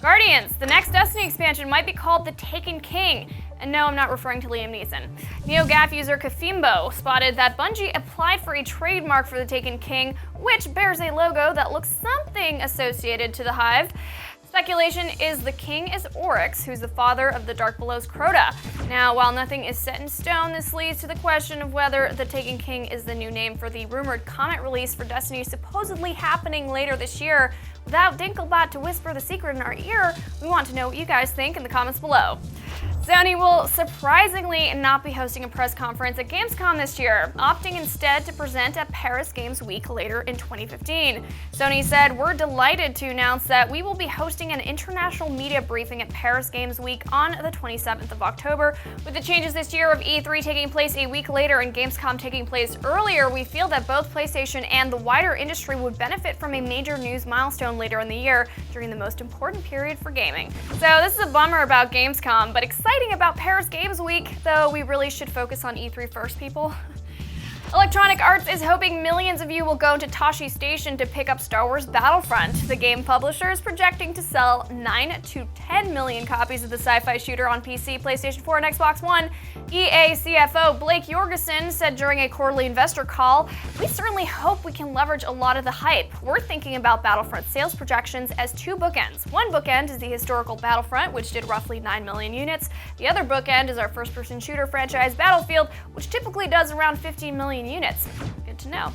Guardians, the next Destiny expansion might be called The Taken King. And no, I'm not referring to Liam Neeson. NeoGAF user Kafimbo spotted that Bungie applied for a trademark for The Taken King, which bears a logo that looks something associated to the Hive. Speculation is the king is Oryx, who's the father of the Dark Below's Crota. Now, while nothing is set in stone, this leads to the question of whether The Taken King is the new name for the rumored Comet release for Destiny supposedly happening later this year. Without Dinklebot to whisper the secret in our ear, we want to know what you guys think in the comments below. Sony will surprisingly not be hosting a press conference at Gamescom this year, opting instead to present at Paris Games Week later in 2015. Sony said, "We're delighted to announce that we will be hosting an international media briefing at Paris Games Week on the 27th of October. With the changes this year of E3 taking place a week later and Gamescom taking place earlier, we feel that both PlayStation and the wider industry would benefit from a major news milestone later in the year during the most important period for gaming." So this is a bummer about Gamescom, but exciting about Paris Games Week, though we really should focus on E3 first, people. Electronic Arts is hoping millions of you will go to Tashi Station to pick up Star Wars Battlefront. The game publisher is projecting to sell 9 to 10 million copies of the sci-fi shooter on PC, PlayStation 4, and Xbox One. EA CFO Blake Jorgensen said during a quarterly investor call, "We certainly hope we can leverage a lot of the hype. We're thinking about Battlefront sales projections as two bookends. One bookend is the historical Battlefront, which did roughly 9 million units. The other bookend is our first-person shooter franchise Battlefield, which typically does around 15 million units. Good to know."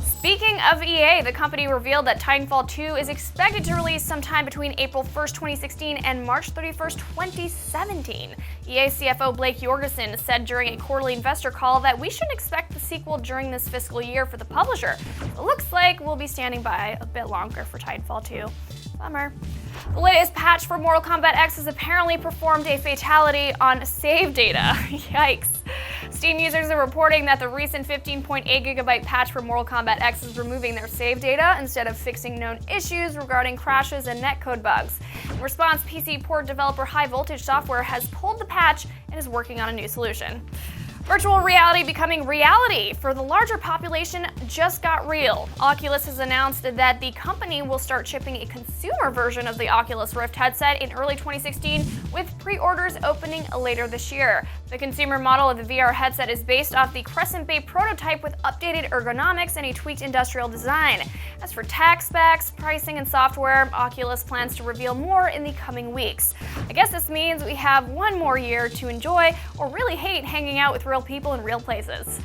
Speaking of EA, the company revealed that Titanfall 2 is expected to release sometime between April 1st, 2016 and March 31st, 2017. EA CFO Blake Jorgensen said during a quarterly investor call that we should expect the sequel during this fiscal year for the publisher. It looks like we'll be standing by a bit longer for Titanfall 2. Bummer. The latest patch for Mortal Kombat X has apparently performed a fatality on save data. Yikes. Steam users are reporting that the recent 15.8 gigabyte patch for Mortal Kombat X is removing their save data instead of fixing known issues regarding crashes and netcode bugs. In response, PC port developer High Voltage Software has pulled the patch and is working on a new solution. Virtual reality becoming reality for the larger population just got real. Oculus has announced that the company will start shipping a consumer version of the Oculus Rift headset in early 2016, with pre-orders opening later this year. The consumer model of the VR headset is based off the Crescent Bay prototype with updated ergonomics and a tweaked industrial design. As for tech specs, pricing, and software, Oculus plans to reveal more in the coming weeks. I guess this means we have one more year to enjoy or really hate hanging out with real people in real places.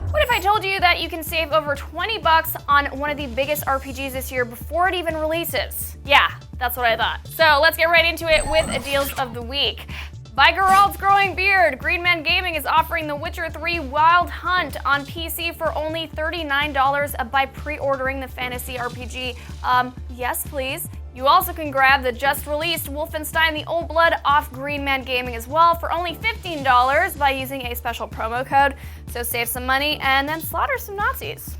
What if I told you that you can save over $20 on one of the biggest RPGs this year before it even releases? Yeah, that's what I thought. So let's get right into it with deals of the week. By Geralt's growing beard, Green Man Gaming is offering The Witcher 3 Wild Hunt on PC for only $39 by pre-ordering the fantasy RPG. Yes, please. You also can grab the just-released Wolfenstein the Old Blood off Green Man Gaming as well for only $15 by using a special promo code. So save some money and then slaughter some Nazis.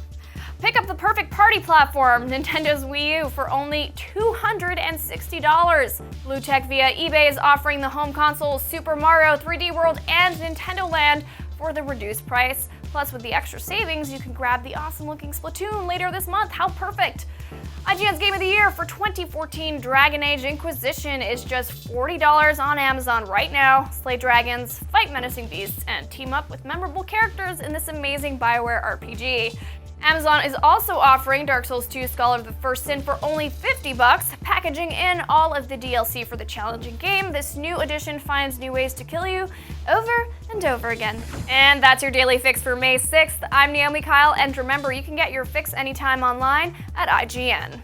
Pick up the perfect party platform, Nintendo's Wii U, for only $260. Bluetech via eBay is offering the home consoles Super Mario 3D World and Nintendo Land for the reduced price. Plus, with the extra savings, you can grab the awesome-looking Splatoon later this month. How perfect! IGN's Game of the Year for 2014 Dragon Age Inquisition is just $40 on Amazon right now. Slay dragons, fight menacing beasts, and team up with memorable characters in this amazing BioWare RPG. Amazon is also offering Dark Souls 2 Scholar of the First Sin for only $50, packaging in all of the DLC for the challenging game. This new edition finds new ways to kill you over and over again. And that's your daily fix for May 6th. I'm Naomi Kyle, and remember, you can get your fix anytime online at IGN.